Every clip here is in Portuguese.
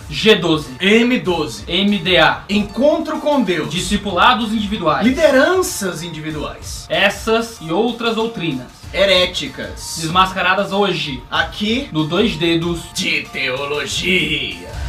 G12, M12, MDA, Encontro com Deus, discipulados individuais, lideranças individuais, essas e outras doutrinas heréticas, desmascaradas hoje aqui no Dois Dedos de Teologia.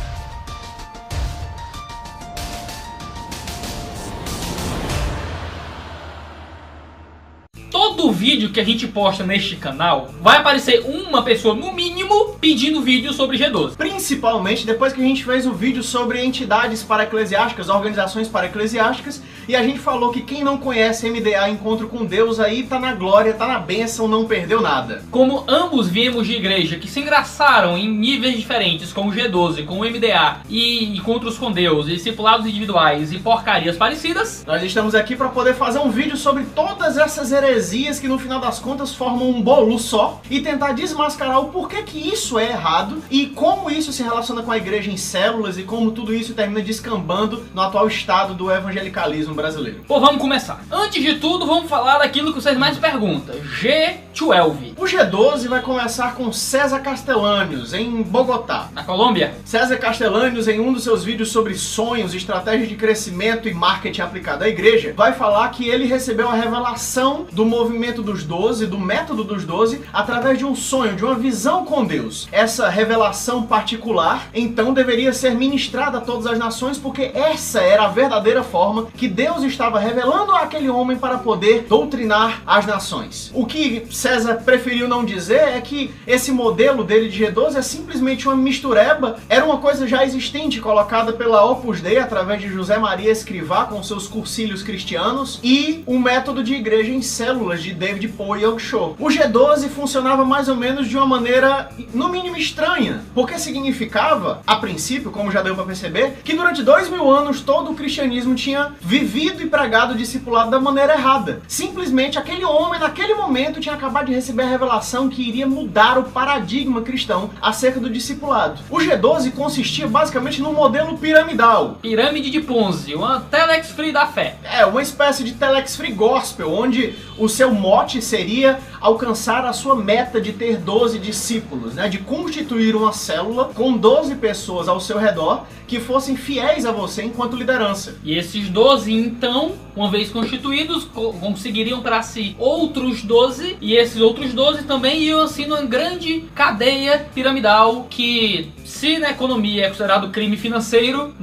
Todo vídeo que a gente posta neste canal vai aparecer uma pessoa, no mínimo, pedindo vídeo sobre G12. Principalmente depois que a gente fez o vídeo sobre entidades paraeclesiásticas, organizações paraeclesiásticas, e a gente falou que quem não conhece MDA, Encontro com Deus, aí tá na glória, tá na bênção, não perdeu nada. Como ambos viemos de igreja que se engraçaram em níveis diferentes com o G12, com o MDA e Encontros com Deus, e discipulados individuais e porcarias parecidas, Nós estamos aqui para poder fazer um vídeo sobre todas essas heresias que no final das contas formam um bolo só e tentar desmascarar o porquê que isso é errado e como isso se relaciona com a igreja em células e como tudo isso termina descambando no atual estado do evangelicalismo brasileiro. Pô, vamos começar. Antes de tudo, vamos falar daquilo que vocês mais perguntam. G12. O G12 vai começar com César Castellanius, em Bogotá. Na Colômbia? César Castellanius, em um dos seus vídeos sobre sonhos, estratégias de crescimento e marketing aplicado à igreja, vai falar que ele recebeu a revelação do movimento dos 12, do método dos 12, através de um sonho, de uma visão com Deus. Essa revelação particular, então, deveria ser ministrada a todas as nações, porque essa era a verdadeira forma que Deus estava revelando àquele homem para poder doutrinar as nações. O que César preferiu não dizer é que esse modelo dele de G12 é simplesmente uma mistureba, era uma coisa já existente colocada pela Opus Dei através de José Maria Escrivá com seus cursilhos cristianos e um método de igreja em células de David Paul e Young Cho. O G12 funcionava mais ou menos de uma maneira no mínimo estranha, porque significava, a princípio, como já deu para perceber, que durante 2000 anos todo o cristianismo tinha vivido e pregado o discipulado da maneira errada. Simplesmente aquele homem naquele momento tinha acabado de receber a revelação que iria mudar o paradigma cristão acerca do discipulado. O G12 consistia basicamente num modelo piramidal. Pirâmide de Ponzi, uma Telex Free da fé. É, uma espécie de Telex Free Gospel, onde o seu mote seria alcançar a sua meta de ter 12 discípulos, né? De constituir uma célula com 12 pessoas ao seu redor que fossem fiéis a você enquanto liderança. E esses 12, então, uma vez constituídos, conseguiriam para si outros 12, e esses outros 12 também iam assim numa grande cadeia piramidal que, se na economia é considerado crime financeiro,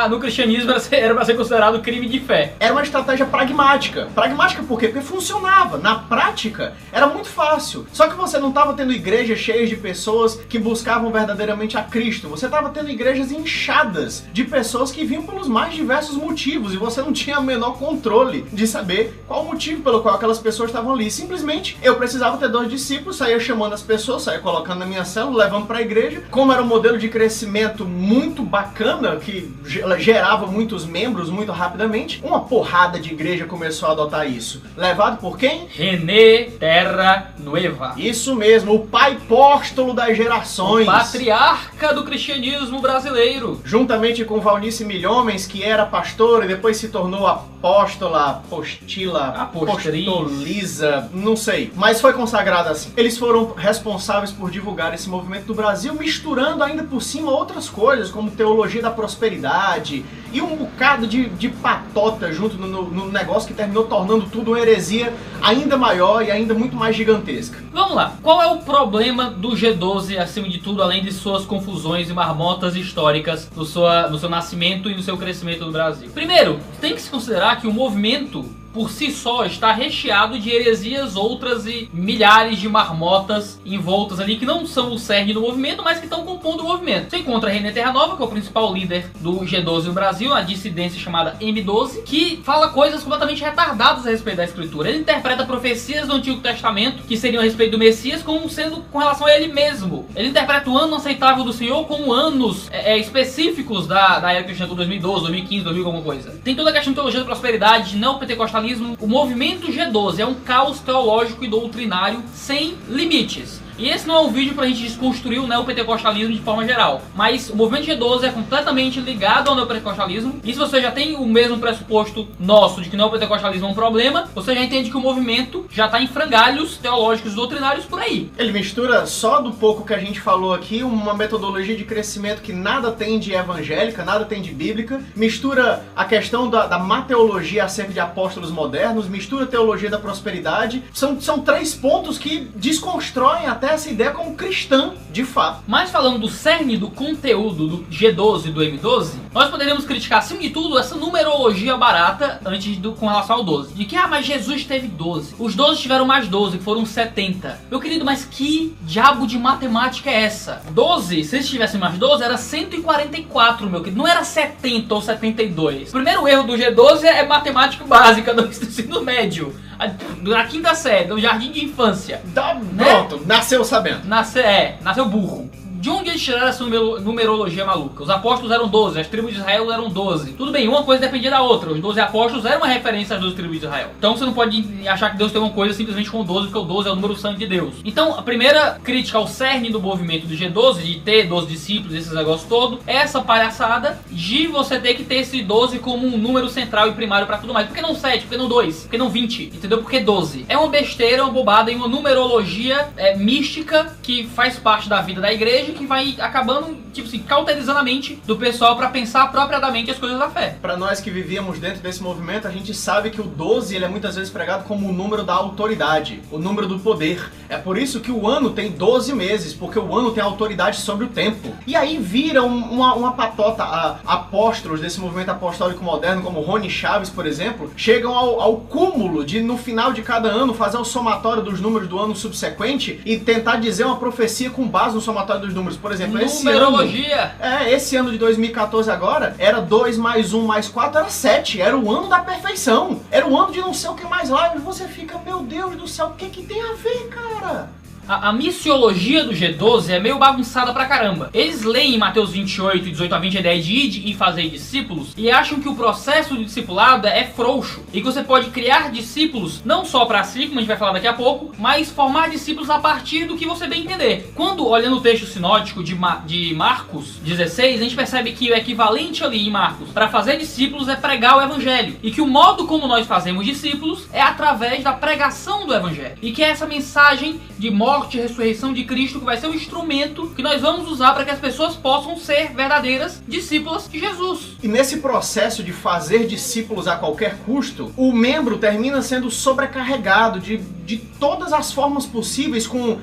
no cristianismo era para ser considerado crime de fé. Era uma estratégia pragmática. Pragmática por quê? Porque funcionava. Na prática, era muito fácil. Só que você não estava tendo igrejas cheias de pessoas que buscavam verdadeiramente a Cristo. Você estava tendo igrejas inchadas de pessoas que vinham pelos mais diversos motivos e você não tinha o menor controle de saber qual o motivo pelo qual aquelas pessoas estavam ali. Simplesmente, eu precisava ter 2 discípulos, saía chamando as pessoas, saía colocando na minha célula, levando para a igreja. Como era um modelo de crescimento muito bacana, que gerava muitos membros muito rapidamente, uma porrada de igreja começou a adotar isso. Levado por quem? René Terra Nueva. Isso mesmo, o pai apóstolo das gerações. O patriarca do cristianismo brasileiro. Juntamente com Valnice Milhomens, que era pastor e depois se tornou apóstola, apostoliza, não sei. Mas foi consagrada assim. Eles foram responsáveis por divulgar esse movimento do Brasil, misturando ainda por cima outras coisas, como teologia da prosperidade e um bocado de patota junto no negócio que terminou tornando tudo uma heresia ainda maior e ainda muito mais gigantesca. Vamos lá, qual é o problema do G12, acima de tudo, além de suas confusões e marmotas históricas no seu nascimento e no seu crescimento no Brasil? Primeiro, tem que se considerar que o movimento por si só está recheado de heresias outras e milhares de marmotas envoltas ali que não são o cerne do movimento, mas que estão compondo o movimento. Você encontra René Terra Nova, que é o principal líder do G12 no Brasil, a dissidência chamada M12, que fala coisas completamente retardadas a respeito da escritura. Ele interpreta profecias do Antigo Testamento que seriam a respeito do Messias como sendo com relação a ele mesmo. Ele interpreta o ano aceitável do Senhor como anos específicos da era cristã, como 2012, 2015, 2000, alguma coisa. Tem toda a questão de teologia da prosperidade, não pentecostalismo. O movimento G12 é um caos teológico e doutrinário sem limites. E esse não é um vídeo pra gente desconstruir o neopentecostalismo de forma geral, mas o movimento G12 é completamente ligado ao neopentecostalismo, e se você já tem o mesmo pressuposto nosso de que o neopentecostalismo é um problema, você já entende que o movimento já está em frangalhos teológicos e doutrinários por aí. Ele mistura, só do pouco que a gente falou aqui, uma metodologia de crescimento que nada tem de evangélica, nada tem de bíblica, mistura a questão da mateologia acerca de apóstolos modernos, mistura a teologia da prosperidade. São três pontos que desconstroem até essa ideia como cristã, de fato. Mas falando do cerne do conteúdo do G12 e do M12, nós poderíamos criticar, acima de tudo, essa numerologia barata com relação ao 12. De que, mas Jesus teve 12. Os 12 tiveram mais 12, que foram 70. Meu querido, mas que diabo de matemática é essa? 12, se eles tivessem mais 12, era 144, meu querido. Não era 70 ou 72. O primeiro erro do G12 é matemática básica do ensino médio. Na quinta série, no jardim de infância. Pronto, nasceu sabendo. Nasceu burro. De onde eles tiraram essa numerologia maluca? Os apóstolos eram 12, as tribos de Israel eram 12. Tudo bem, uma coisa dependia da outra. Os 12 apóstolos eram uma referência às 12 tribos de Israel. Então você não pode achar que Deus tem uma coisa simplesmente com 12, porque o 12 é o número santo de Deus. Então a primeira crítica ao cerne do movimento do G12, de ter 12 discípulos, esses negócios todos, é essa palhaçada de você ter que ter esse 12 como um número central e primário pra tudo mais. Por que não 7? Por que não 2? Por que não 20? Entendeu? Por que 12? É uma besteira, uma bobada e uma numerologia mística que faz parte da vida da igreja, que vai acabando, tipo assim, cauterizando a mente do pessoal pra pensar apropriadamente as coisas da fé. Pra nós que vivíamos dentro desse movimento, a gente sabe que o 12 ele é muitas vezes pregado como o número da autoridade, o número do poder. É por isso que o ano tem 12 meses, porque o ano tem autoridade sobre o tempo. E aí vira uma patota. Apóstolos desse movimento apostólico moderno, como Rony Chaves, por exemplo, chegam ao cúmulo de, no final de cada ano, fazer o somatório dos números do ano subsequente e tentar dizer uma profecia com base no somatório dos números. Por exemplo, numerologia. Esse ano de 2014 agora, era 2 mais 1 mais 4, era 7. Era o ano da perfeição. Era o ano de não sei o que mais lá. E você fica, meu Deus do céu, o que tem a ver, cara? A missiologia do G12 é meio bagunçada pra caramba. Eles leem em Mateus 28, 18 a 20 a ideia de ir e fazer discípulos e acham que o processo de discipulado é frouxo e que você pode criar discípulos não só pra si, como a gente vai falar daqui a pouco, mas formar discípulos a partir do que você bem entender. Quando, olhando o texto sinótico de Marcos 16, a gente percebe que o equivalente ali em Marcos para fazer discípulos é pregar o evangelho e que o modo como nós fazemos discípulos é através da pregação do evangelho e que é essa mensagem de morte e ressurreição de Cristo que vai ser o instrumento que nós vamos usar para que as pessoas possam ser verdadeiras discípulas de Jesus. E nesse processo de fazer discípulos a qualquer custo, o membro termina sendo sobrecarregado de todas as formas possíveis, com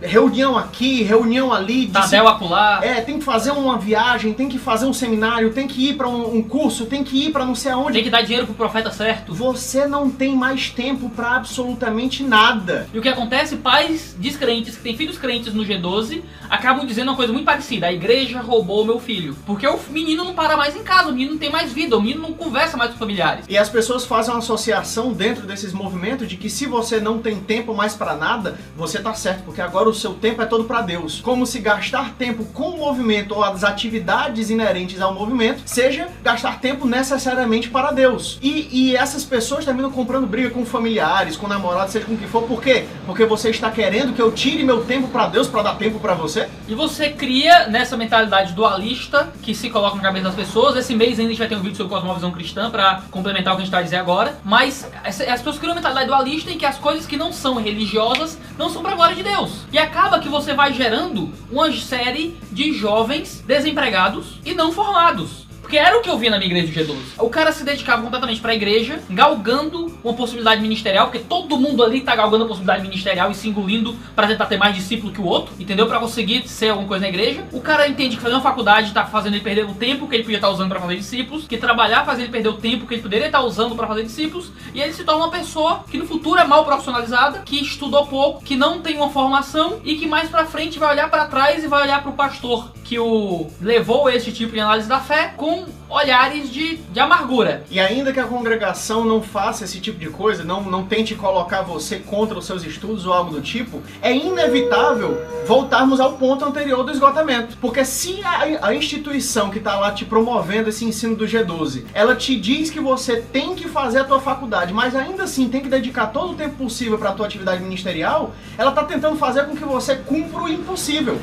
reunião aqui, reunião ali, Tadel acolá. Tem que fazer uma viagem, tem que fazer um seminário, tem que ir para um curso, tem que ir para não sei aonde. Tem que dar dinheiro pro profeta certo. Você não tem mais tempo para absolutamente nada. E o que acontece? Pais descrentes, que têm filhos crentes no G12, acabam dizendo uma coisa muito parecida: a igreja roubou meu filho. Porque o menino não para mais em casa, o menino não tem mais vida, o menino não conversa mais com os familiares. E as pessoas fazem uma associação dentro desses movimentos de que se você não tem tempo mais para nada, você tá certo, porque agora o seu tempo é todo para Deus. Como se gastar tempo com o movimento ou as atividades inerentes ao movimento seja gastar tempo necessariamente para Deus. E essas pessoas terminam comprando briga com familiares, com namorados, seja com o que for. Por quê? Porque você está querendo que eu tire meu tempo para Deus para dar tempo para você? E você cria nessa mentalidade dualista que se coloca na cabeça das pessoas. Esse mês ainda a gente vai ter um vídeo sobre cosmovisão cristã para complementar o que a gente vai dizer agora. Mas as pessoas criam uma mentalidade dualista em que as coisas que não são religiosas não são para a glória de Deus. E acaba que você vai gerando uma série de jovens desempregados e não formados. Porque era o que eu via na minha igreja do G12. O cara se dedicava completamente pra igreja, galgando uma possibilidade ministerial, porque todo mundo ali tá galgando a possibilidade ministerial e se engolindo pra tentar ter mais discípulo que o outro, entendeu? Pra conseguir ser alguma coisa na igreja. O cara entende que fazer uma faculdade tá fazendo ele perder o tempo que ele podia estar usando pra fazer discípulos, que trabalhar faz ele perder o tempo que ele poderia estar usando pra fazer discípulos, e ele se torna uma pessoa que no futuro é mal profissionalizada, que estudou pouco, que não tem uma formação e que mais pra frente vai olhar pra trás e vai olhar pro pastor, que o levou a esse tipo de análise da fé com olhares de amargura. E ainda que a congregação não faça esse tipo de coisa, não tente colocar você contra os seus estudos ou algo do tipo, é inevitável voltarmos ao ponto anterior do esgotamento. Porque se a instituição que está lá te promovendo esse ensino do G12, ela te diz que você tem que fazer a tua faculdade, mas ainda assim tem que dedicar todo o tempo possível para a tua atividade ministerial, ela está tentando fazer com que você cumpra o impossível.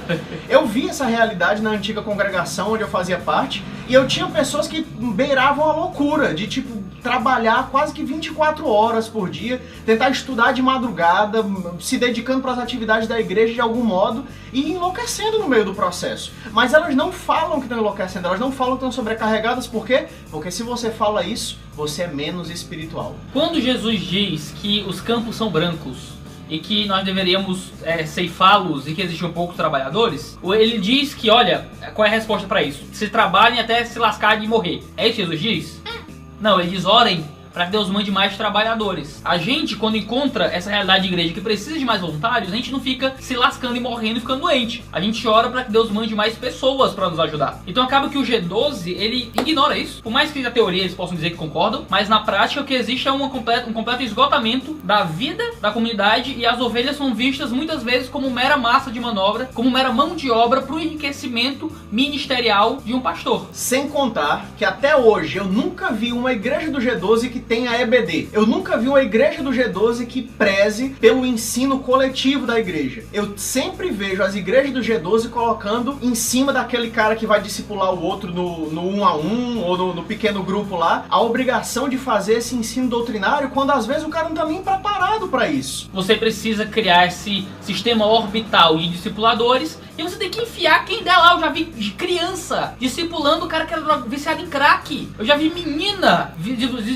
Eu vi essa realidade na antiga congregação onde eu fazia parte, e eu tinha pessoas que beiravam a loucura, de tipo, trabalhar quase que 24 horas por dia, tentar estudar de madrugada, se dedicando para as atividades da igreja de algum modo, e enlouquecendo no meio do processo. Mas elas não falam que estão enlouquecendo, elas não falam que estão sobrecarregadas, por quê? Porque se você fala isso, você é menos espiritual. Quando Jesus diz que os campos são brancos, e que nós deveríamos ceifá-los e que existiam poucos trabalhadores, ele diz que, olha, qual é a resposta para isso? Se trabalhem até se lascar de morrer. É isso que Jesus diz? Não, ele diz, orem para que Deus mande mais trabalhadores. A gente, quando encontra essa realidade de igreja que precisa de mais voluntários, a gente não fica se lascando e morrendo e ficando doente. A gente ora para que Deus mande mais pessoas para nos ajudar. Então acaba que o G12, ele ignora isso. Por mais que na teoria eles possam dizer que concordam, mas na prática o que existe é um completo esgotamento da vida da comunidade, e as ovelhas são vistas muitas vezes como mera massa de manobra, como mera mão de obra para o enriquecimento ministerial de um pastor. Sem contar que até hoje eu nunca vi uma igreja do G12 que tem a EBD. Eu nunca vi uma igreja do G12 que preze pelo ensino coletivo da igreja. Eu sempre vejo as igrejas do G12 colocando em cima daquele cara que vai discipular o outro no 1 a 1 ou no pequeno grupo lá, a obrigação de fazer esse ensino doutrinário, quando às vezes o cara não tá nem preparado para isso. Você precisa criar esse sistema orbital de discipuladores, e você tem que enfiar quem der lá. Eu já vi criança discipulando o cara que era viciado em crack. Eu já vi menina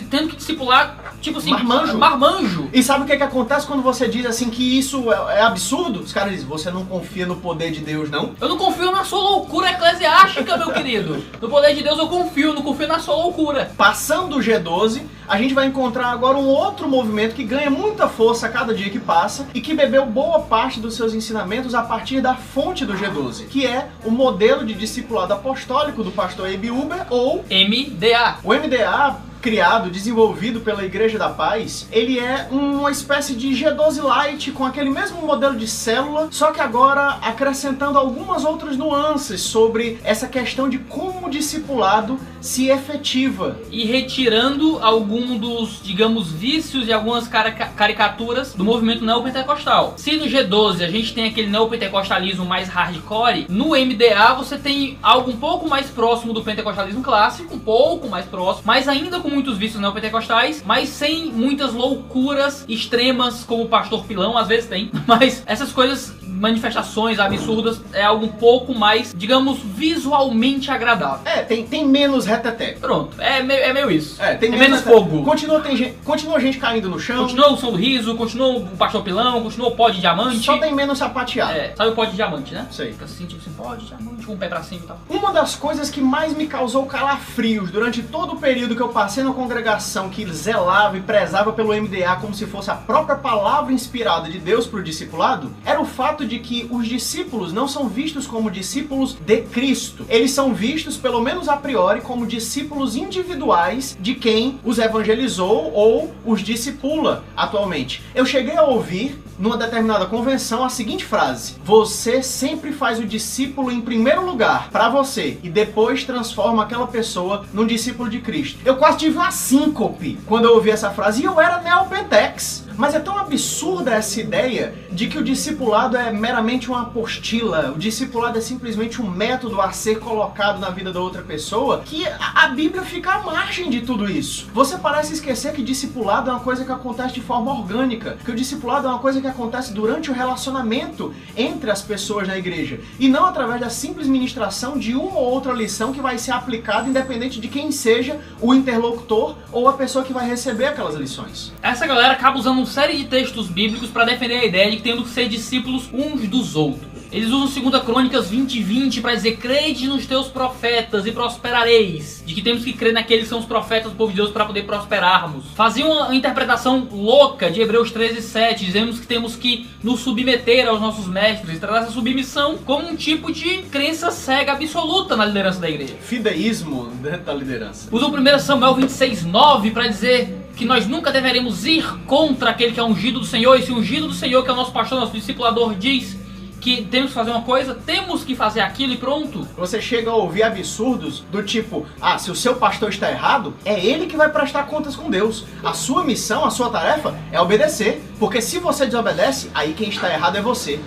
tendo que discipular, tipo assim, marmanjo. E sabe o que acontece quando você diz assim que isso é absurdo? Os caras dizem, você não confia no poder de Deus, não? Eu não confio na sua loucura eclesiástica, meu querido. No poder de Deus eu confio, não confio na sua loucura. Passando o G12, a gente vai encontrar agora um outro movimento que ganha muita força a cada dia que passa e que bebeu boa parte dos seus ensinamentos a partir da fonte do G12, que é o modelo de discipulado apostólico do pastor Abe Uber, ou MDA. O MDA, criado, desenvolvido pela Igreja da Paz, ele é uma espécie de G12 Lite com aquele mesmo modelo de célula, só que agora acrescentando algumas outras nuances sobre essa questão de como o discipulado se efetiva. E retirando algum dos, digamos, vícios e algumas caricaturas do movimento neopentecostal. Se no G12 a gente tem aquele neopentecostalismo mais hardcore, no MDA você tem algo um pouco mais próximo do pentecostalismo clássico, um pouco mais próximo, mas ainda com muitos vícios neopentecostais, mas sem muitas loucuras extremas como o pastor Pilão, às vezes tem, mas essas coisas, manifestações absurdas, é algo um pouco mais, digamos, visualmente agradável. Tem menos reteté. Pronto, é meio isso. Tem menos fogo. Continua gente caindo no chão. Continua o som do riso, continua o pastor Pilão, continua o pó de diamante. Só tem menos sapateado. Sabe o pó de diamante, né? Sei. Fica assim, tipo assim, pó de diamante, com um pé pra cima e tal. Uma das coisas que mais me causou calafrios durante todo o período que eu passei na congregação que zelava e prezava pelo MDA como se fosse a própria palavra inspirada de Deus para o discipulado, era o fato de que os discípulos não são vistos como discípulos de Cristo. Eles são vistos, pelo menos a priori, como discípulos individuais de quem os evangelizou ou os discipula atualmente. Eu cheguei a ouvir, numa determinada convenção, a seguinte frase: você sempre faz o discípulo em primeiro lugar para você e depois transforma aquela pessoa num discípulo de Cristo. Eu quase tive uma síncope quando eu ouvi essa frase, e eu era neopentex. Mas é tão absurda essa ideia de que o discipulado é meramente uma apostila, o discipulado é simplesmente um método a ser colocado na vida da outra pessoa, que a Bíblia fica à margem de tudo isso. Você parece esquecer que discipulado é uma coisa que acontece de forma orgânica, que o discipulado é uma coisa que acontece durante o relacionamento entre as pessoas na igreja, e não através da simples ministração de uma ou outra lição que vai ser aplicada independente de quem seja o interlocutor ou a pessoa que vai receber aquelas lições. Essa galera acaba usando uma série de textos bíblicos para defender a ideia de que temos que ser discípulos uns dos outros. Eles usam 2 Crônicas 20:20 para dizer: crede nos teus profetas e prosperareis. De que temos que crer naqueles que são os profetas do povo de Deus para poder prosperarmos. Faziam uma interpretação louca de Hebreus 13:7, dizemos que temos que nos submeter aos nossos mestres, tratar essa submissão como um tipo de crença cega absoluta na liderança da igreja. Fideísmo dentro da liderança. Usam 1 Samuel 26:9 para dizer que nós nunca deveremos ir contra aquele que é ungido do Senhor. E se o ungido do Senhor, que é o nosso pastor, nosso discipulador, diz que temos que fazer uma coisa, temos que fazer aquilo e pronto. Você chega a ouvir absurdos do tipo: ah, se o seu pastor está errado, é ele que vai prestar contas com Deus. A sua missão, a sua tarefa é obedecer, porque se você desobedece, aí quem está errado é você.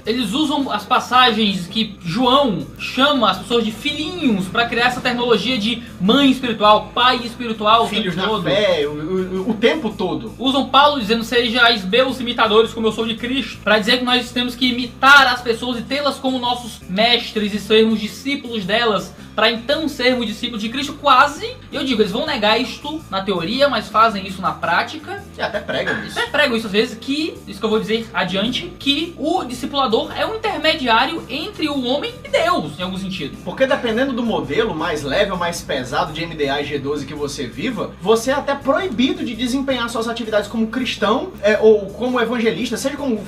Eles usam as passagens que João chama as pessoas de filhinhos para criar essa terminologia de mãe espiritual, pai espiritual, filhos na fé, o tempo todo. Usam Paulo dizendo: sejais meus imitadores como eu sou de Cristo, para dizer que nós temos que imitar as pessoas e tê-las como nossos mestres e sermos discípulos delas, para então sermos discípulos de Cristo. Quase, eu digo, eles vão negar isto na teoria, mas fazem isso na prática. E até pregam isso. Até pregam isso às vezes, que, isso que eu vou dizer adiante, que o discipulador é um intermediário entre o homem e Deus, em algum sentido. Porque dependendo do modelo mais leve ou mais pesado de MDA e G12 que você viva, você é até proibido de desempenhar suas atividades como cristão ou como evangelista, seja como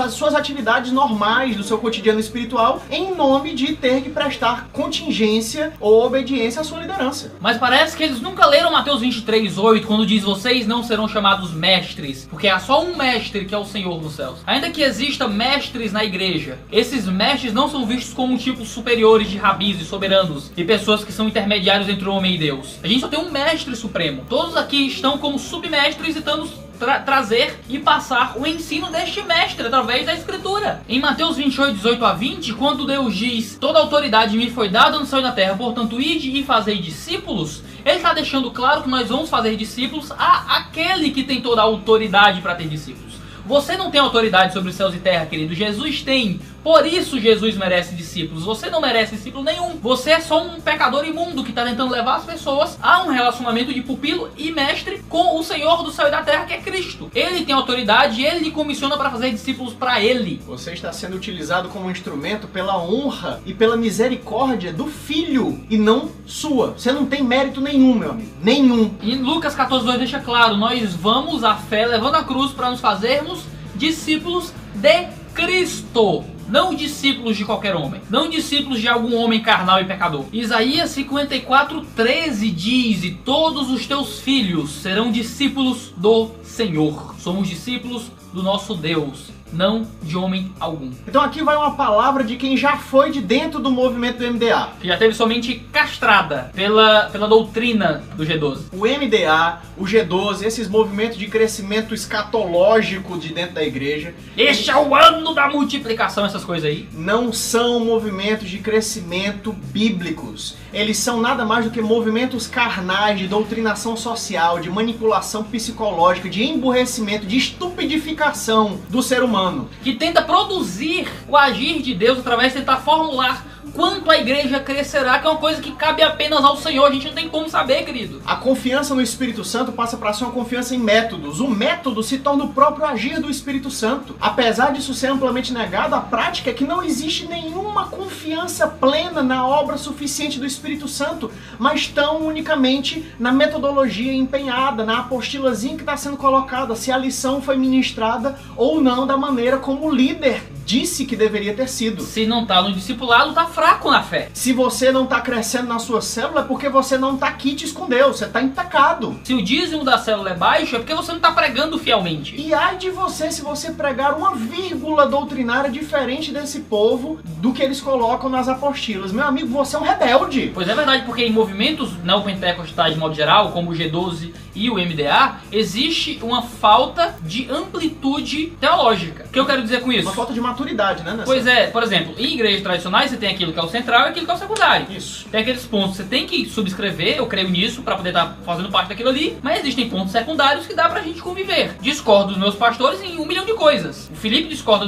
suas atividades normais do seu cotidiano espiritual, em nome de ter que prestar contingência ou obediência à sua liderança. Mas parece que eles nunca leram Mateus 23:8, quando diz: vocês não serão chamados mestres, porque há só um mestre, que é o Senhor dos céus. Ainda que exista mestres na igreja, esses mestres não são vistos como tipos superiores de rabis e soberanos e pessoas que são intermediários entre o homem e Deus. A gente só tem um mestre supremo. Todos aqui estão como submestres e tentando trazer e passar o ensino deste mestre através da escritura. Em Mateus 28:18-20, quando Deus diz: toda autoridade me foi dada no céu e na terra, portanto ide e fazei discípulos, ele está deixando claro que nós vamos fazer discípulos a aquele que tem toda a autoridade para ter discípulos. Você não tem autoridade sobre os céus e terra, querido. Jesus tem. Por isso Jesus merece discípulos. Você não merece discípulo nenhum. Você é só um pecador imundo que está tentando levar as pessoas a um relacionamento de pupilo e mestre com o Senhor do céu e da terra, que é Cristo. Ele tem autoridade e ele lhe comissiona para fazer discípulos para ele. Você está sendo utilizado como instrumento pela honra e pela misericórdia do Filho e não sua. Você não tem mérito nenhum, meu amigo. Nenhum. E Lucas 14:2 deixa claro: nós vamos à fé levando a cruz para nos fazermos discípulos de Cristo. Não discípulos de qualquer homem. Não discípulos de algum homem carnal e pecador. Isaías 54:13 diz: e todos os teus filhos serão discípulos do Senhor. Somos discípulos do nosso Deus, não de homem algum. Então aqui vai uma palavra de quem já foi de dentro do movimento do MDA. Que já teve somente castrada pela doutrina do G12. O MDA, o G12, esses movimentos de crescimento escatológico de dentro da igreja. Este é o ano da multiplicação, essas coisas aí. Não são movimentos de crescimento bíblicos. Eles são nada mais do que movimentos carnais de doutrinação social, de manipulação psicológica, de emburrecimento, de estupidificação do ser humano. Que tenta produzir o agir de Deus através de tentar formular quanto a igreja crescerá, que é uma coisa que cabe apenas ao Senhor. A gente não tem como saber, querido. A confiança no Espírito Santo passa para ser uma confiança em métodos. O método se torna o próprio agir do Espírito Santo. Apesar disso ser amplamente negado, a prática é que não existe nenhuma confiança plena na obra suficiente do Espírito Santo, mas tão unicamente na metodologia empenhada, na apostilazinha que está sendo colocada, se a lição foi ministrada ou não da maneira como o líder disse que deveria ter sido. Se não tá no discipulado, tá fraco na fé. Se você não tá crescendo na sua célula, é porque você não tá quites com Deus, você tá em pecado. Se o dízimo da célula é baixo, é porque você não tá pregando fielmente. E ai de você se você pregar uma vírgula doutrinária diferente desse povo do que eles colocam nas apostilas. Meu amigo, você é um rebelde. Pois é verdade, porque em movimentos neopentecostais de modo geral, como o G12 e o MDA, existe uma falta de amplitude teológica. O que eu quero dizer com isso? Uma falta de maturidade, né? Pois é, por exemplo, em igrejas tradicionais você tem aquilo que é o central e aquilo que é o secundário. Isso. Tem aqueles pontos que você tem que subscrever, eu creio nisso, pra poder estar fazendo parte daquilo ali, mas existem pontos secundários que dá pra gente conviver. Discordo dos meus pastores em 1 milhão de coisas. O Felipe discorda,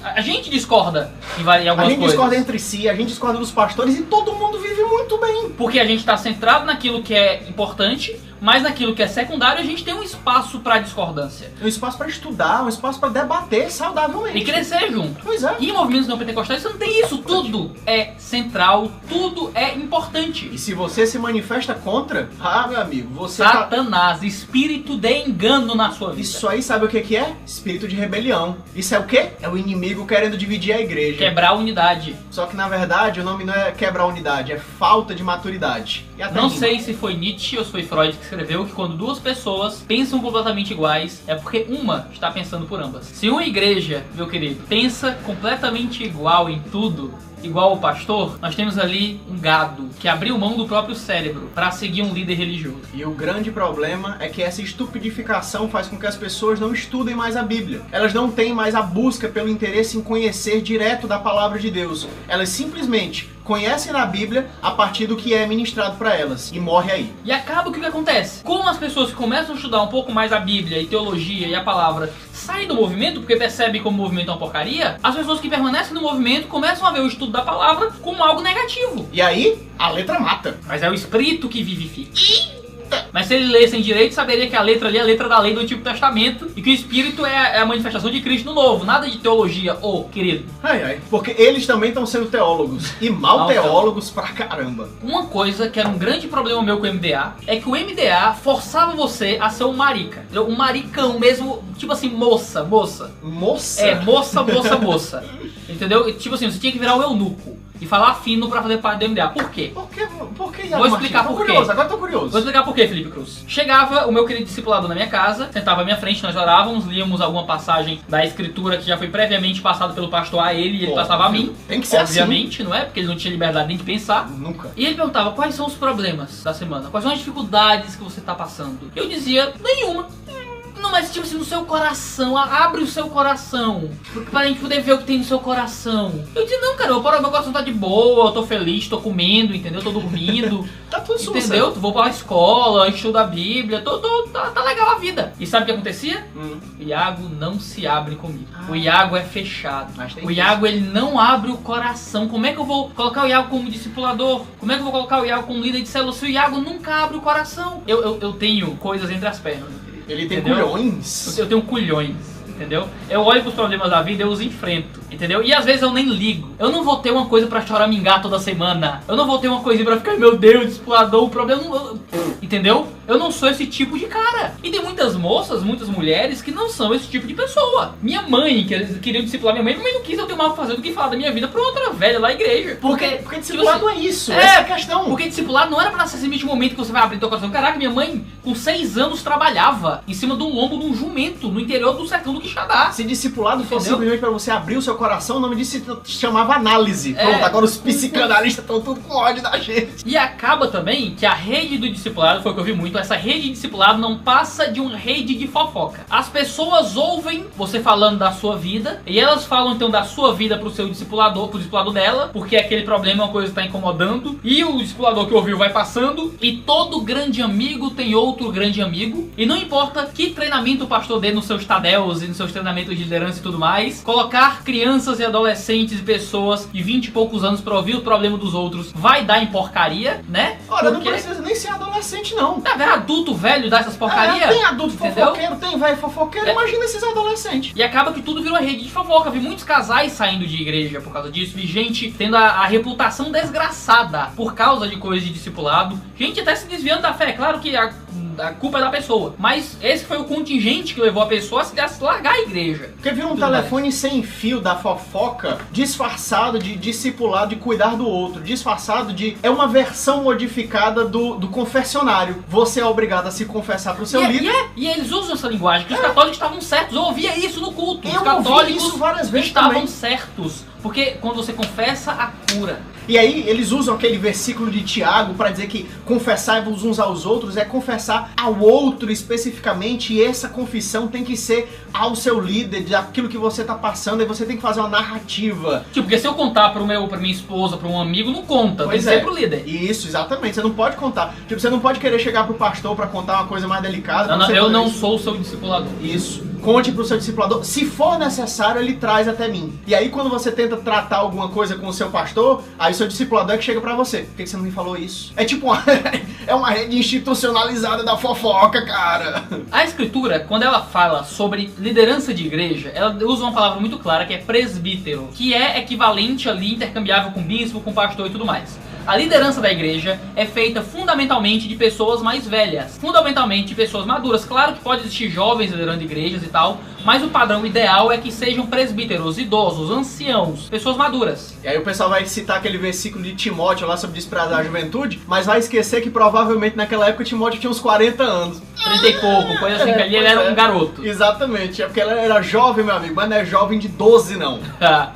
a gente discorda em algumas coisas. A gente discorda entre si, a gente discorda dos pastores e todo mundo vive muito bem. Porque a gente tá centrado naquilo que é importante, mas naquilo que é secundário a gente tem um espaço pra discordância. Um espaço pra estudar, um espaço pra debater saudavelmente. E crescer junto. Pois é. E em movimentos não pentecostais você não tem isso. Tudo é central, tudo é importante. E se você se manifesta contra, meu amigo, você Satanás, espírito de engano na sua vida. Isso aí sabe o que é? Espírito de rebelião. Isso é o quê? É o inimigo querendo dividir a igreja. Quebrar a unidade. Só que na verdade o nome não é quebrar a unidade, é falta de maturidade. E até não sei se foi Nietzsche ou se foi Freud que escreveu que quando duas pessoas pensam completamente iguais, é porque uma está pensando por ambas. Se uma igreja, meu querido, pensa completamente igual em tudo, igual o pastor, nós temos ali um gado que abriu mão do próprio cérebro para seguir um líder religioso. E o grande problema é que essa estupidificação faz com que as pessoas não estudem mais a Bíblia. Elas não têm mais a busca pelo interesse em conhecer direto da palavra de Deus. Elas simplesmente conhecem a Bíblia a partir do que é ministrado para elas e morre aí. E acaba o que acontece? Como as pessoas que começam a estudar um pouco mais a Bíblia e teologia e a palavra saem do movimento porque percebem como o movimento é uma porcaria, as pessoas que permanecem no movimento começam a ver o estudo da palavra como algo negativo. E aí, a letra mata. Mas é o espírito que vivifica. Mas se ele lessem direito, saberia que a letra ali é a letra da lei do Antigo Testamento e que o Espírito é a manifestação de Cristo no Novo. Nada de teologia, querido. Porque eles também estão sendo teólogos. E mal teólogos pra caramba. Uma coisa que era um grande problema meu com o MDA é que o MDA forçava você a ser um marica. Entendeu? Um maricão mesmo, tipo assim, moça. Moça? É, moça. Entendeu? Tipo assim, você tinha que virar o eunuco e falar fino pra fazer parte do MDA. Por quê? Por que Vou explicar por quê. Agora tô curioso. Vou explicar por quê, Felipe Cruz. Chegava o meu querido discipulador na minha casa, sentava à minha frente, nós orávamos, líamos alguma passagem da escritura que já foi previamente passada pelo pastor a ele e ele passava a mim. Tem que ser obviamente, assim. Não é? Porque ele não tinha liberdade nem de pensar. Nunca. E ele perguntava quais são os problemas da semana, quais são as dificuldades que você tá passando. Eu dizia, nenhuma. Não, mas tipo assim, no seu coração, abre o seu coração, pra gente poder ver o que tem no seu coração. Eu disse, não, cara, meu coração tá de boa, eu tô feliz, tô comendo, entendeu? Tô dormindo. Tá tudo sucesso. Entendeu? Vou pra escola, estudo a Bíblia, tá legal a vida. E sabe o que acontecia? O Iago não se abre comigo. O Iago é fechado. O Iago, ele não abre o coração. Como é que eu vou colocar o Iago como discipulador? Como é que eu vou colocar o Iago como líder de célula se o Iago nunca abre o coração? Eu tenho coisas entre as pernas. Ele tem culhões? Eu tenho culhões, entendeu? Eu olho pros problemas da vida e eu os enfrento, entendeu? E às vezes eu nem ligo. Eu não vou ter uma coisa pra choramingar toda semana. Eu não vou ter uma coisinha pra ficar, meu Deus, discipulador, o problema... Entendeu? Eu não sou esse tipo de cara. E tem muitas moças, muitas mulheres que não são esse tipo de pessoa. Minha mãe, que eles queriam discipular minha mãe não quis eu ter mal pra fazer do que falar da minha vida pra outra velha lá na igreja. Porque discipulado é isso, essa é a questão. Porque discipulado não era pra ser simplesmente o momento que você vai abrir teu coração. Caraca, minha mãe com 6 anos trabalhava em cima de um lombo de um jumento no interior do sertão do Quixadá. Se discipulado fosse simplesmente pra você abrir o seu coração, o nome disso se chamava análise. Pronto, agora os psicanalistas estão tudo com ódio da gente. E acaba também que a rede do discipulado, foi o que eu vi muito, essa rede de discipulado não passa de uma rede de fofoca. As pessoas ouvem você falando da sua vida e elas falam então da sua vida pro seu discipulador, pro discipulador dela, porque aquele problema é uma coisa que tá incomodando, e o discipulador que ouviu vai passando, e todo grande amigo tem outro grande amigo, e não importa que treinamento o pastor dê nos seus TADELs e nos seus treinamentos de liderança e tudo mais, colocar crianças e adolescentes e pessoas de 20 e poucos anos pra ouvir o problema dos outros vai dar em porcaria, né? Ora, não precisa nem ser adolescente não. Tá vendo? Adulto velho dá essas porcarias. Tem adulto fofoqueiro, tem velho fofoqueiro, imagina esses adolescentes. E acaba que tudo virou rede de fofoca. Vi muitos casais saindo de igreja por causa disso. Vi gente tendo a reputação desgraçada por causa de coisas de discipulado. Gente até se desviando da fé. Claro que a culpa é da pessoa. Mas esse foi o contingente que levou a pessoa a se largar a igreja. Porque viu um telefone sem fio da fofoca disfarçado de discipulado, de cuidar do outro. Disfarçado de... É uma versão modificada do confessionário. Você é obrigado a se confessar pro seu líder. E eles usam essa linguagem, que os católicos estavam certos. Eu ouvia isso no culto. Os católicos isso várias vezes estavam certos. Porque quando você confessa, a cura. E aí eles usam aquele versículo de Tiago para dizer que confessai-vos uns aos outros é confessar ao outro especificamente, e essa confissão tem que ser ao seu líder, daquilo que você tá passando, e você tem que fazer uma narrativa. Tipo, porque se eu contar pra minha esposa, pra um amigo, não conta, tem que ser pro líder. Isso, exatamente, você não pode contar. Tipo, você não pode querer chegar pro pastor pra contar uma coisa mais delicada. Eu não sou o seu discipulador. Isso. conte pro seu discipulador. Se for necessário, ele traz até mim. E aí, quando você tenta tratar alguma coisa com o seu pastor, aí o seu discipulador é que chega pra você. Por que você não me falou isso? É tipo é uma rede institucionalizada da fofoca, cara. A escritura, quando ela fala sobre liderança de igreja, ela usa uma palavra muito clara que é presbítero, que é equivalente ali, intercambiável com bispo, com pastor e tudo mais. A liderança da igreja é feita fundamentalmente de pessoas mais velhas, fundamentalmente de pessoas maduras. Claro que pode existir jovens liderando igrejas e tal, mas o padrão ideal é que sejam presbíteros, idosos, anciãos, pessoas maduras. E aí o pessoal vai citar aquele versículo de Timóteo lá sobre desprezar a juventude, mas vai esquecer que provavelmente naquela época Timóteo tinha uns 40 anos. 30 e pouco, coisa assim, que ali ele era um garoto. Exatamente, é porque ele era jovem, meu amigo, mas não é jovem de 12 não.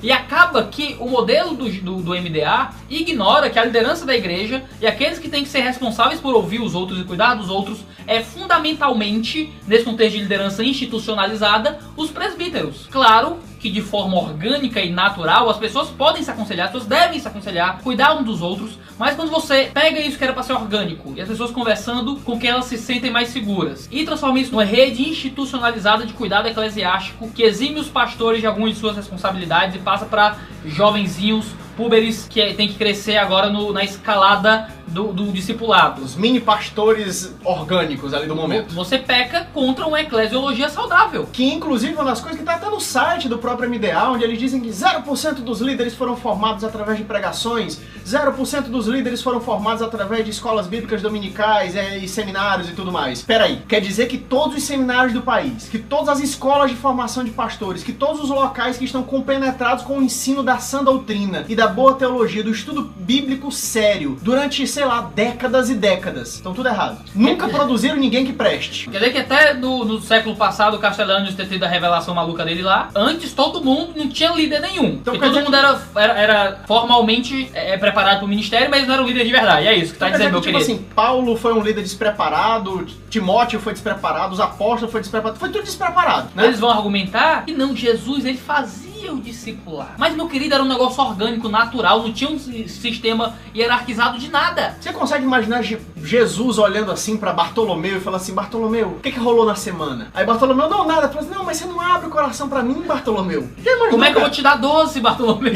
E acaba que o modelo do MDA ignora que a liderança da igreja e aqueles que têm que ser responsáveis por ouvir os outros e cuidar dos outros é fundamentalmente, nesse contexto de liderança institucionalizada, os presbíteros. Claro que de forma orgânica e natural as pessoas podem se aconselhar, as pessoas devem se aconselhar, cuidar uns dos outros, mas quando você pega isso que era para ser orgânico e as pessoas conversando com que elas se sentem mais seguras e transforma isso numa rede institucionalizada de cuidado eclesiástico que exime os pastores de algumas de suas responsabilidades e passa para jovenzinhos, púberes que tem que crescer agora na escalada do discipulado. Os mini pastores orgânicos ali do momento. Você peca contra uma eclesiologia saudável. Que inclusive é uma das coisas que está até no site do próprio MDA, onde eles dizem que 0% dos líderes foram formados através de pregações, 0% dos líderes foram formados através de escolas bíblicas dominicais e seminários e tudo mais. Peraí, quer dizer que todos os seminários do país, que todas as escolas de formação de pastores, que todos os locais que estão compenetrados com o ensino da sã doutrina e da boa teologia, do estudo bíblico sério, durante, sei lá, décadas e décadas, estão tudo errado. Nunca produziram ninguém que preste. Quer dizer que até no século passado o Castellanos ter tido a revelação maluca dele lá, antes todo mundo não tinha líder nenhum. Então, porque todo mundo era formalmente preparado para o ministério, mas não era um líder de verdade. É isso que tá dizendo, meu querido. Tipo assim, Paulo foi um líder despreparado, Timóteo foi despreparado, os apóstolos foi despreparado, foi tudo despreparado, né? Eles vão argumentar que não, Jesus, ele fazia o discipular. Mas, meu querido, era um negócio orgânico, natural, não tinha um sistema hierarquizado de nada. Você consegue imaginar Jesus olhando assim pra Bartolomeu e falando assim, Bartolomeu, o que rolou na semana? Aí Bartolomeu, não, nada. Fala assim, não, mas você não abre o coração pra mim, Bartolomeu. Como é que eu vou te dar doce, Bartolomeu?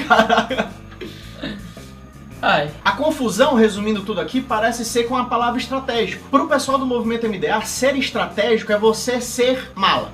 Caraca. Ai. A confusão, resumindo tudo aqui, parece ser com a palavra estratégico. Pro pessoal do movimento MDA, ser estratégico é você ser mala.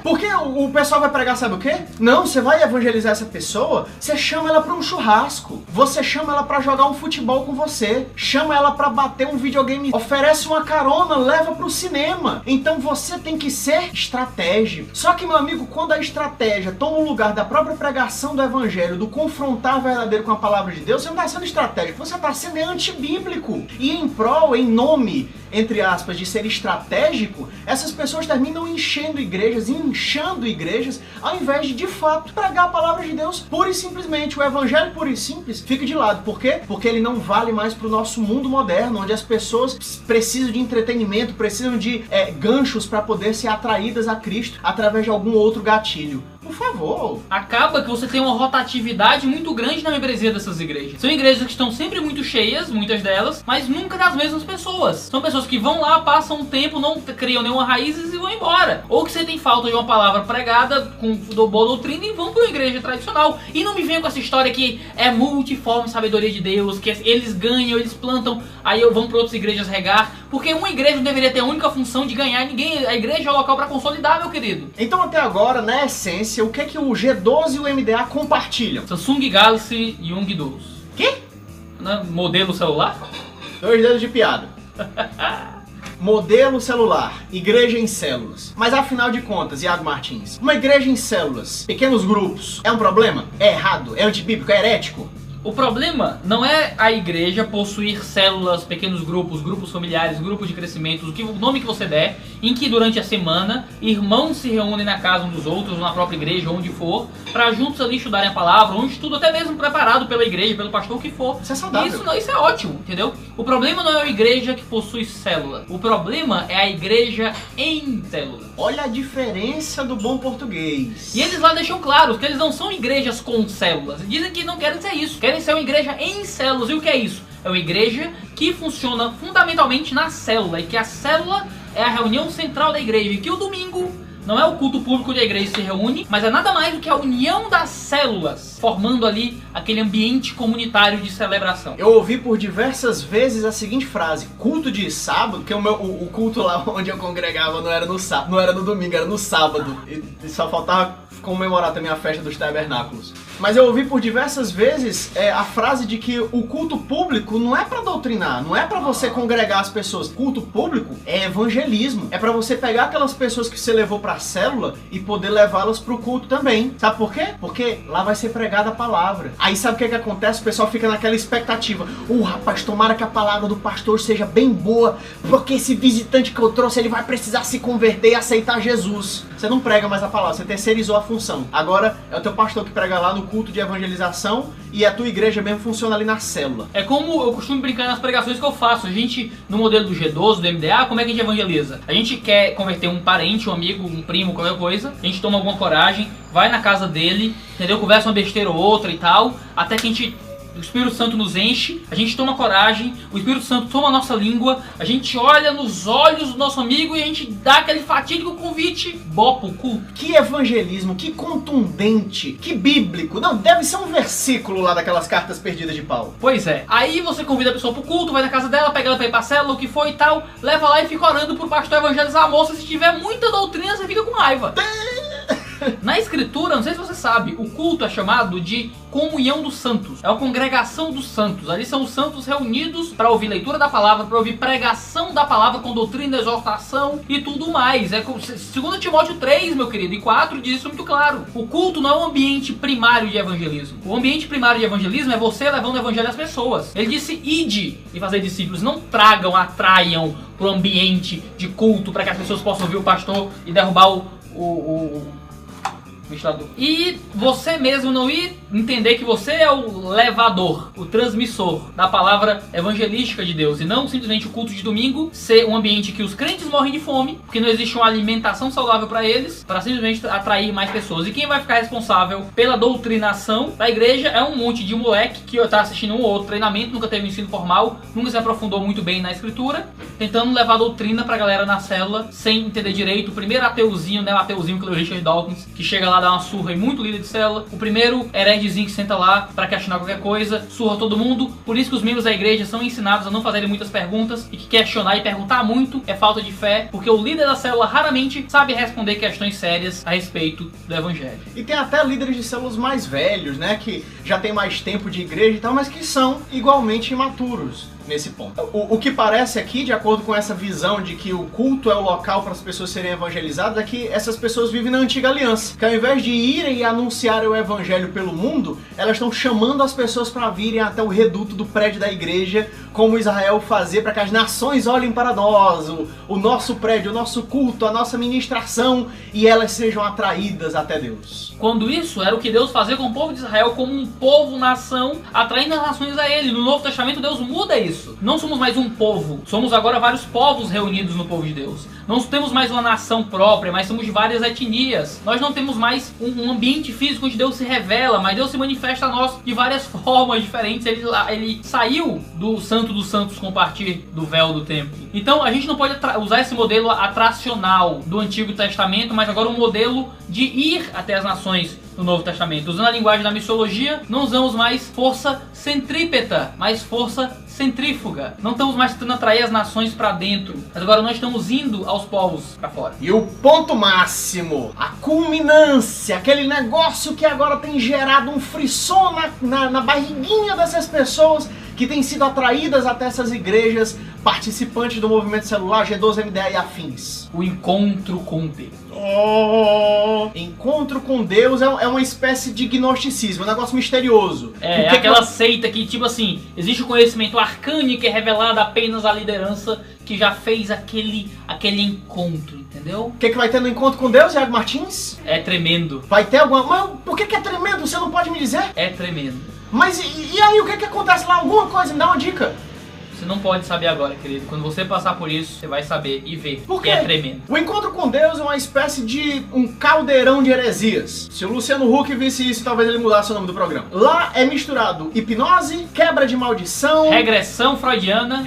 Porque o pessoal vai pregar, sabe o quê? Não, você vai evangelizar essa pessoa, você chama ela pra um churrasco, você chama ela pra jogar um futebol com você, chama ela pra bater um videogame, oferece uma carona, leva pro cinema. Então você tem que ser estratégico. Só que, meu amigo, quando a estratégia toma o lugar da própria pregação do evangelho, do confrontar verdadeiro com a palavra de Deus, você não tá sendo estratégico, você tá sendo antibíblico. E em prol, em nome, entre aspas, de ser estratégico, essas pessoas terminam enchendo igrejas, inchando igrejas, ao invés de fato, pregar a palavra de Deus pura e simplesmente. O evangelho puro e simples fica de lado. Por quê? Porque ele não vale mais pro nosso mundo moderno, onde as pessoas precisam de entretenimento, precisam de ganchos para poder ser atraídas a Cristo através de algum outro gatilho. Por favor. Acaba que você tem uma rotatividade muito grande na membresia dessas igrejas. São igrejas que estão sempre muito cheias, muitas delas, mas nunca das mesmas pessoas. São pessoas que vão lá, passam um tempo, não criam nenhuma raízes e vão embora. Ou que você tem falta de uma palavra pregada com boa doutrina e vão para uma igreja tradicional. E não me venham com essa história que é multiforme sabedoria de Deus, que eles ganham, eles plantam, aí vão para outras igrejas regar. Porque uma igreja não deveria ter a única função de ganhar ninguém. A igreja é o local para consolidar, meu querido. Então até agora, na essência, o que é que o G12 e o MDA compartilham? Samsung Galaxy Young 12. Que? Modelo celular? 2 dedos de piada. Modelo celular, igreja em células. Mas afinal de contas, Iago Martins, uma igreja em células, pequenos grupos, é um problema? É errado? É antibíblico? É herético? O problema não é a igreja possuir células, pequenos grupos, grupos familiares, grupos de crescimento, o nome que você der, em que durante a semana irmãos se reúnem na casa uns dos outros, na própria igreja, onde for, para juntos ali estudarem a palavra, um estudo até mesmo preparado pela igreja, pelo pastor, o que for. Isso é saudável. Isso é ótimo, entendeu? O problema não é a igreja que possui célula. O problema é a igreja em célula. Olha a diferença do bom português. E eles lá deixam claro que eles não são igrejas com células. Dizem que não querem ser isso. Querem ser uma igreja em células. E o que é isso? É uma igreja que funciona fundamentalmente na célula. E que a célula é a reunião central da igreja, e que o domingo não é o culto público onde a igreja se reúne, mas é nada mais do que a união das células, formando ali aquele ambiente comunitário de celebração. Eu ouvi por diversas vezes a seguinte frase: culto de sábado, porque o culto lá onde eu congregava não era no sábado, não era no domingo, era no sábado. E só faltava comemorar também a festa dos tabernáculos. Mas eu ouvi por diversas vezes a frase de que o culto público não é pra doutrinar, não é pra você congregar as pessoas. Culto público é evangelismo. É pra você pegar aquelas pessoas que você levou pra célula e poder levá-las pro culto também. Sabe por quê? Porque lá vai ser pregada a palavra. Aí sabe o que acontece? O pessoal fica naquela expectativa. Rapaz, tomara que a palavra do pastor seja bem boa, porque esse visitante que eu trouxe, ele vai precisar se converter e aceitar Jesus. Você não prega mais a palavra, você terceirizou a função. Agora é o teu pastor que prega lá no culto de evangelização e a tua igreja mesmo funciona ali na célula. É como eu costumo brincar nas pregações que eu faço. A gente, no modelo do G12, do MDA, como é que a gente evangeliza? A gente quer converter um parente, um amigo, um primo, qualquer coisa. A gente toma alguma coragem, vai na casa dele, entendeu? Conversa uma besteira ou outra e tal, até que o Espírito Santo nos enche, a gente toma coragem, o Espírito Santo toma a nossa língua, a gente olha nos olhos do nosso amigo e a gente dá aquele fatídico convite, bopa o culto. Que evangelismo, que contundente, que bíblico. Não, deve ser um versículo lá daquelas cartas perdidas de Paulo. Pois é. Aí você convida a pessoa pro culto, vai na casa dela, pega ela pra ir pra célula, o que foi e tal, leva lá e fica orando pro pastor evangelizar a moça. Se tiver muita doutrina, você fica com raiva. Na escritura, não sei se você sabe, o culto é chamado de comunhão dos santos. É a congregação dos santos. Ali são os santos reunidos para ouvir leitura da palavra, para ouvir pregação da palavra com doutrina, exortação e tudo mais. É 2 Timóteo 3, meu querido, e 4 diz isso muito claro. O culto não é um ambiente primário de evangelismo. O ambiente primário de evangelismo é você levando o evangelho às pessoas. Ele disse: ide e fazer discípulos. Não tragam, atraiam para o ambiente de culto para que as pessoas possam ouvir o pastor e derrubar o administrador. E você mesmo não ir entender que você é o levador, o transmissor da palavra evangelística de Deus, e não simplesmente o culto de domingo ser um ambiente que os crentes morrem de fome, porque não existe uma alimentação saudável para eles, para simplesmente atrair mais pessoas. E quem vai ficar responsável pela doutrinação da igreja é um monte de moleque que tá assistindo um ou outro treinamento, nunca teve um ensino formal, nunca se aprofundou muito bem na escritura, tentando levar doutrina pra galera na célula, sem entender direito. O primeiro ateuzinho, né, o ateuzinho que é o Richard Dawkins, que chega lá, dá uma surra e muito líder de célula. O primeiro heregezinho que senta lá pra questionar qualquer coisa, surra todo mundo. Por isso que os membros da igreja são ensinados a não fazerem muitas perguntas, e que questionar e perguntar muito é falta de fé, porque o líder da célula raramente sabe responder questões sérias a respeito do evangelho. E tem até líderes de células mais velhos, né, que já tem mais tempo de igreja e tal, mas que são igualmente imaturos nesse ponto. O que parece aqui, de acordo com essa visão de que o culto é o local para as pessoas serem evangelizadas, é que essas pessoas vivem na antiga aliança, que ao invés de irem e anunciarem o evangelho pelo mundo, elas estão chamando as pessoas para virem até o reduto do prédio da igreja, como Israel fazia, para que as nações olhem para nós, o nosso prédio, o nosso culto, a nossa ministração, e elas sejam atraídas até Deus. Quando isso era o que Deus fazia com o povo de Israel, como um povo, nação, atraindo as nações a ele. No Novo Testamento Deus muda isso. Não somos mais um povo, somos agora vários povos reunidos no povo de Deus. Não temos mais uma nação própria, mas somos de várias etnias. Nós não temos mais um ambiente físico onde Deus se revela, mas Deus se manifesta a nós de várias formas diferentes. Ele saiu do Santo dos Santos com partir do véu do templo. Então a gente não pode usar esse modelo atracional do Antigo Testamento, mas agora um modelo de ir até as nações no Novo Testamento. Usando a linguagem da missiologia, não usamos mais força centrípeta, mas força centrífuga. Não estamos mais tentando atrair as nações para dentro, mas agora nós estamos indo aos povos para fora. E o ponto máximo, a culminância, aquele negócio que agora tem gerado um frisson na barriguinha dessas pessoas que têm sido atraídas até essas igrejas, participantes do movimento celular, G12, MDA e afins. O encontro com Deus. Encontro com Deus é uma espécie de gnosticismo, um negócio misterioso. É aquela seita que, tipo assim, existe o conhecimento arcano que é revelado apenas à liderança que já fez aquele encontro, entendeu? O que vai ter no encontro com Deus, Iago Martins? É tremendo. Vai ter alguma... Mas por que é tremendo? Você não pode me dizer? É tremendo. Mas e aí, o que acontece lá? Alguma coisa, me dá uma dica. Você não pode saber agora, querido. Quando você passar por isso, você vai saber e ver. Por quê? Que é tremendo. O encontro com Deus é uma espécie de um caldeirão de heresias. Se o Luciano Huck visse isso, talvez ele mudasse o nome do programa. Lá é misturado hipnose, quebra de maldição, Regressão freudiana,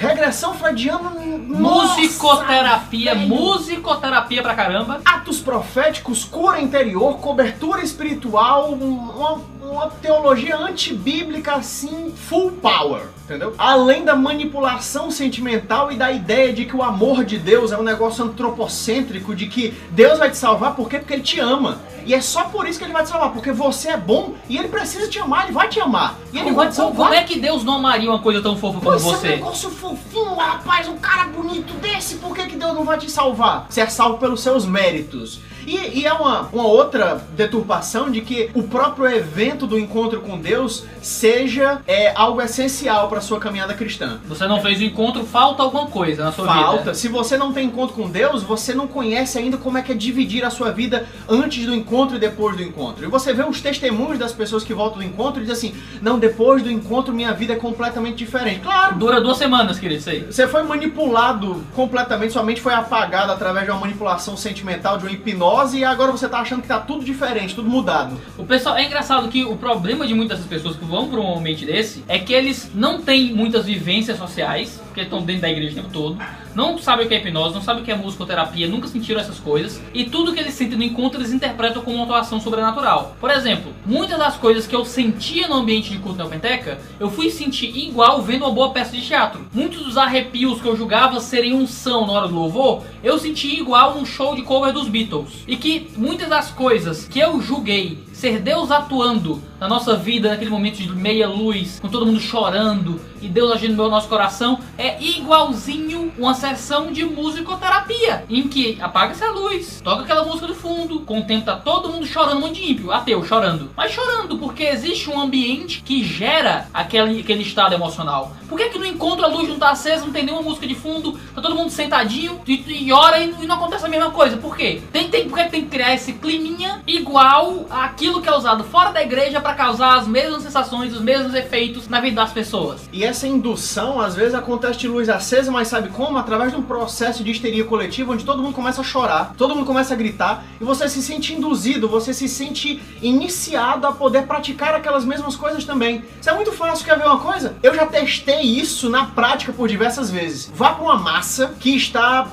musicoterapia, musicoterapia pra caramba. atos proféticos, cura interior, cobertura espiritual, uma teologia antibíblica assim, full power, entendeu? Além da manipulação sentimental e da ideia de que o amor de Deus é um negócio antropocêntrico, de que Deus vai te salvar por quê? Porque Ele te ama. E é só por isso que Ele vai te salvar, porque você é bom e Ele precisa te amar, Ele vai te amar. E Ele vai te salvar. Como é que Deus não amaria uma coisa tão fofa como Você é um você? negócio fofinho, rapaz, um cara bonito desse, por que Deus não vai te salvar? Você é salvo pelos seus méritos. E é uma outra deturpação de que o próprio evento do encontro com Deus seja algo essencial para sua caminhada cristã. Você não fez o encontro, falta alguma coisa na sua vida. Falta. Se você não tem encontro com Deus, você não conhece ainda como é que é dividir a sua vida antes do encontro e depois do encontro. E você vê os testemunhos das pessoas que voltam do encontro e dizem assim, não, depois do encontro minha vida é completamente diferente. Claro. Dura 2 semanas, querido, isso aí. Você foi manipulado completamente, sua mente foi apagada através de uma manipulação sentimental, de uma hipnose, e agora você tá achando que tá tudo diferente, tudo mudado. O pessoal, é engraçado que o problema de muitas dessas pessoas que vão para um ambiente desse é que eles não têm muitas vivências sociais, porque estão dentro da igreja o tempo todo, não sabem o que é hipnose, não sabem o que é musicoterapia, nunca sentiram essas coisas, e tudo que eles sentem no encontro eles interpretam como uma atuação sobrenatural. Por exemplo, muitas das coisas que eu sentia no ambiente de culto neopenteca, eu fui sentir igual vendo uma boa peça de teatro. Muitos dos arrepios que eu julgava serem unção na hora do louvor, eu senti igual num show de cover dos Beatles. E que muitas das coisas que eu julguei ser Deus atuando na nossa vida, naquele momento de meia luz, com todo mundo chorando e Deus agindo no nosso coração, é igualzinho uma sessão de musicoterapia, em que apaga-se a luz, toca aquela música do fundo, com o tempo tá todo mundo chorando, um monte de ímpio, ateu, chorando. Mas chorando, porque existe um ambiente que gera aquele estado emocional. Por que no encontro a luz não tá acesa, não tem nenhuma música de fundo, tá todo mundo sentadinho e ora e não acontece a mesma coisa? Por quê? Por que tem que criar esse climinha igual àquilo que é usado fora da igreja para causar as mesmas sensações, os mesmos efeitos na vida das pessoas? E essa indução, às vezes, acontece de luz acesa, mas sabe como? Através de um processo de histeria coletiva, onde todo mundo começa a chorar, todo mundo começa a gritar, e você se sente induzido, você se sente iniciado a poder praticar aquelas mesmas coisas também. Isso é muito fácil, quer ver uma coisa? Eu já testei isso na prática por diversas vezes. Vá para uma massa que está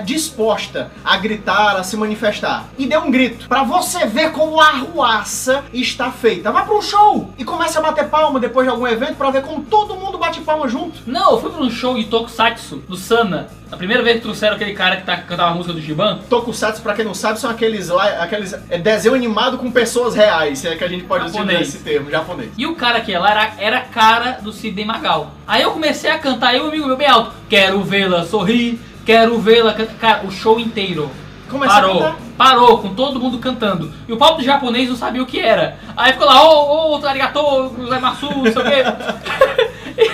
disposta a gritar, a se manifestar, e dê um grito, pra você ver como a arruaça está feita. Vá pra um show e comece a bater palma depois de algum evento pra ver como todo mundo bate palma junto. Não, eu fui pra um show de Tokusatsu, do Sana. A primeira vez que trouxeram aquele cara que cantava a música do Giban. Tokusatsu, pra quem não sabe, são aqueles desenho animado com pessoas reais, se é que a gente pode usar esse termo, japonês. E o cara que lá era a cara do Sidney Magal. Aí eu comecei a cantar, eu e o amigo meu bem alto, quero vê-la sorrir, quero vê-la cantar. Cara, o show inteiro parou com todo mundo cantando. E o próprio japonês não sabia o que era. Aí ficou lá, arigatou, gozaimasu, não sei o quê.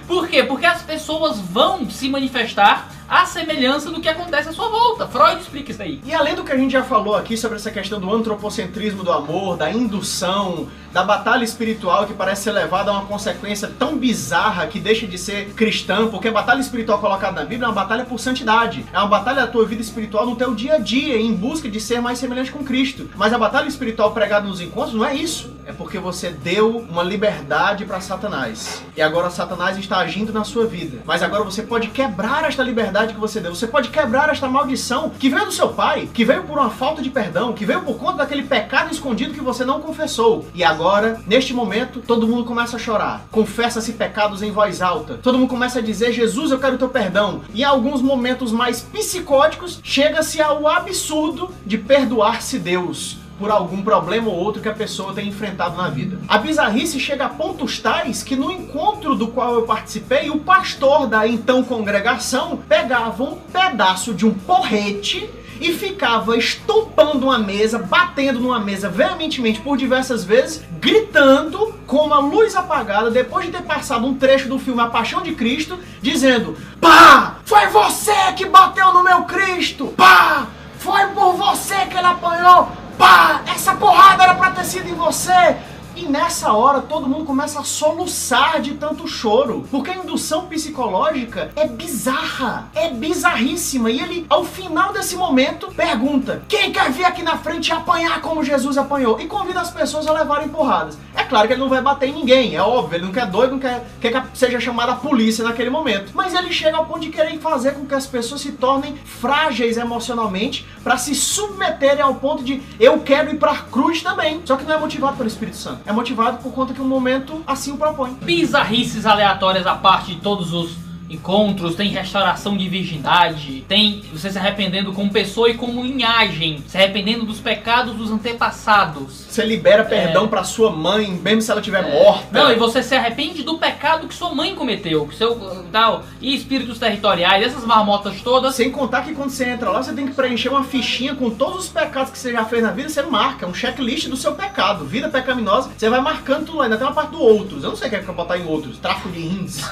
Por quê? Porque as pessoas vão se manifestar à semelhança do que acontece à sua volta. Freud explica isso aí. E além do que a gente já falou aqui sobre essa questão do antropocentrismo do amor, da indução, da batalha espiritual que parece ser levada a uma consequência tão bizarra que deixa de ser cristã, porque a batalha espiritual colocada na Bíblia é uma batalha por santidade. É uma batalha da tua vida espiritual no teu dia a dia, em busca de ser mais semelhante com Cristo. Mas a batalha espiritual pregada nos encontros não é isso. É porque você deu uma liberdade para Satanás. E agora Satanás está agindo na sua vida. Mas agora você pode quebrar esta liberdade que você deu. Você pode quebrar esta maldição que veio do seu pai, que veio por uma falta de perdão, que veio por conta daquele pecado escondido que você não confessou. E agora, neste momento, todo mundo começa a chorar. Confessa-se pecados em voz alta. Todo mundo começa a dizer, Jesus, eu quero o teu perdão. E em alguns momentos mais psicóticos, chega-se ao absurdo de perdoar-se Deus por algum problema ou outro que a pessoa tem enfrentado na vida. A bizarrice chega a pontos tais que no encontro do qual eu participei, o pastor da então congregação pegava um pedaço de um porrete e ficava estompando uma mesa, batendo numa mesa veementemente por diversas vezes, gritando com uma luz apagada, depois de ter passado um trecho do filme A Paixão de Cristo, dizendo: pá, foi você que bateu no meu Cristo! Pá, foi por você que ele apanhou! Pá, essa porrada era pra ter sido em você! E nessa hora todo mundo começa a soluçar de tanto choro, porque a indução psicológica é bizarra, é bizarríssima. E ele, ao final desse momento, pergunta: quem quer vir aqui na frente e apanhar como Jesus apanhou? E convida as pessoas a levarem porradas. É claro que ele não vai bater em ninguém, é óbvio, ele não quer doido, não quer que seja chamada a polícia naquele momento. Mas ele chega ao ponto de querer fazer com que as pessoas se tornem frágeis emocionalmente para se submeterem ao ponto de eu quero ir pra cruz também. Só que não é motivado pelo Espírito Santo, é motivado por conta que o momento assim o propõe. Bizarrices aleatórias à parte de todos os encontros, tem restauração de virgindade, tem você se arrependendo como pessoa e como linhagem, se arrependendo dos pecados dos antepassados. Você libera perdão pra sua mãe, mesmo se ela estiver morta. Não, e você se arrepende do pecado que sua mãe cometeu, que seu tal, e espíritos territoriais, essas marmotas todas. Sem contar que quando você entra lá, você tem que preencher uma fichinha com todos os pecados que você já fez na vida, você marca, um checklist do seu pecado, vida pecaminosa, você vai marcando tudo lá, ainda tem uma parte do outros, eu não sei o que é que eu vou botar em outros, tráfico de índices.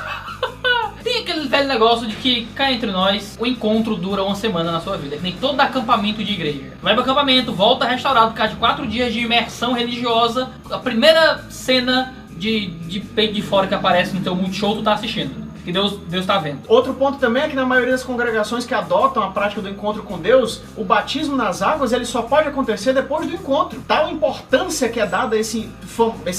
Tem aquele velho negócio de que, cá entre nós, o encontro dura uma semana na sua vida, que nem todo acampamento de igreja. Vai pro acampamento, volta restaurado, por causa de 4 dias de imersão religiosa, a primeira cena de peito de fora que aparece no teu multishow, tu tá assistindo. Que Deus tá vendo. Outro ponto também é que na maioria das congregações que adotam a prática do encontro com Deus, o batismo nas águas ele só pode acontecer depois do encontro. Tal importância que é dada a esse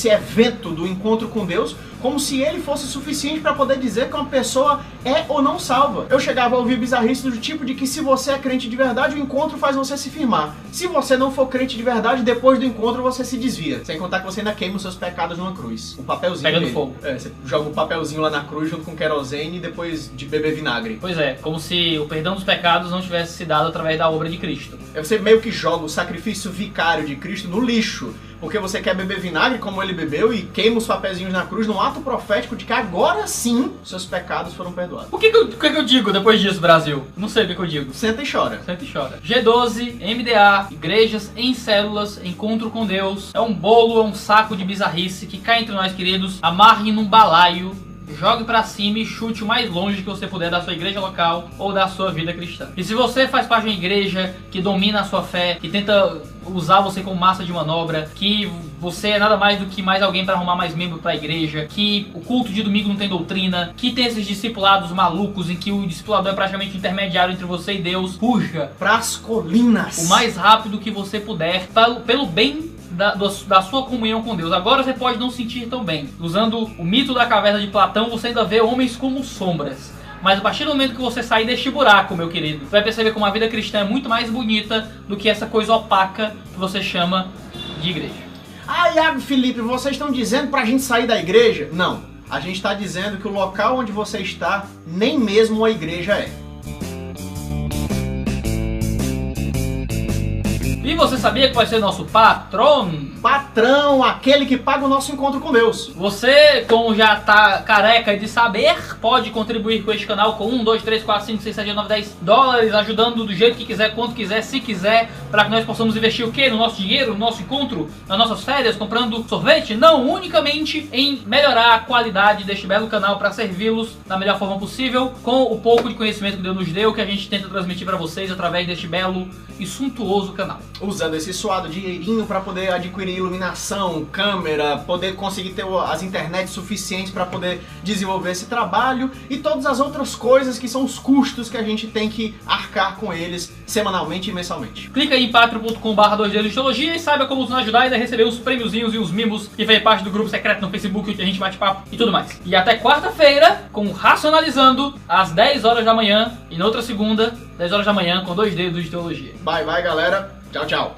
evento do encontro com Deus, como se ele fosse suficiente para poder dizer que uma pessoa é ou não salva. Eu chegava a ouvir bizarrices do tipo de que se você é crente de verdade, o encontro faz você se firmar. Se você não for crente de verdade, depois do encontro você se desvia. Sem contar que você ainda queima os seus pecados numa cruz. O papelzinho pegando dele. fogo. É, você joga o papelzinho lá na cruz junto com querosene depois de beber vinagre. Pois é, como se o perdão dos pecados não tivesse se dado através da obra de Cristo. Você meio que joga o sacrifício vicário de Cristo no lixo, porque você quer beber vinagre como ele bebeu e queima os papelzinhos na cruz num ato profético de que agora sim seus pecados foram perdoados. O que eu digo depois disso, Brasil? Não sei o que eu digo. Senta e chora. Senta e chora. G12, MDA, igrejas em células, encontro com Deus. É um bolo, é um saco de bizarrice que cai entre nós, queridos. Amarre num balaio, jogue pra cima e chute o mais longe que você puder da sua igreja local ou da sua vida cristã. E se você faz parte de uma igreja que domina a sua fé, que tenta usar você como massa de manobra, que você é nada mais do que mais alguém para arrumar mais membro para a igreja, que o culto de domingo não tem doutrina, que tem esses discipulados malucos em que o discipulador é praticamente intermediário entre você e Deus, fuja pras colinas o mais rápido que você puder, pelo bem da sua comunhão com Deus. Agora você pode não sentir tão bem. Usando o mito da caverna de Platão, você ainda vê homens como sombras. Mas a partir do momento que você sair deste buraco, meu querido, você vai perceber como a vida cristã é muito mais bonita do que essa coisa opaca que você chama de igreja. Ah, Iago, Felipe, vocês estão dizendo pra gente sair da igreja? Não. A gente está dizendo que o local onde você está, nem mesmo a igreja é. E você sabia que vai ser nosso patrão? Patrão, aquele que paga o nosso encontro com Deus. Você, como já tá careca de saber, pode contribuir com este canal com 1, 2, 3, 4, 5, 6, 7, 9, 10 dólares, ajudando do jeito que quiser, quanto quiser, se quiser, para que nós possamos investir o quê? No nosso dinheiro, no nosso encontro, nas nossas férias, comprando sorvete? Não, unicamente em melhorar a qualidade deste belo canal para servi-los da melhor forma possível, com o pouco de conhecimento que Deus nos deu, que a gente tenta transmitir para vocês através deste belo e suntuoso canal. Usando esse suado dinheirinho para poder adquirir iluminação, câmera, poder conseguir ter as internets suficientes para poder desenvolver esse trabalho e todas as outras coisas que são os custos que a gente tem que arcar com eles semanalmente e mensalmente. Clica aí em patreon.com/2dedostologia e saiba como nos ajudar e ainda receber os prêmiozinhos e os mimos que faz parte do grupo secreto no Facebook onde a gente bate papo e tudo mais. E até quarta-feira com Racionalizando às 10 horas da manhã e na outra segunda 10 horas da manhã com 2 dedos de teologia. Bye bye, galera. Tchau, tchau.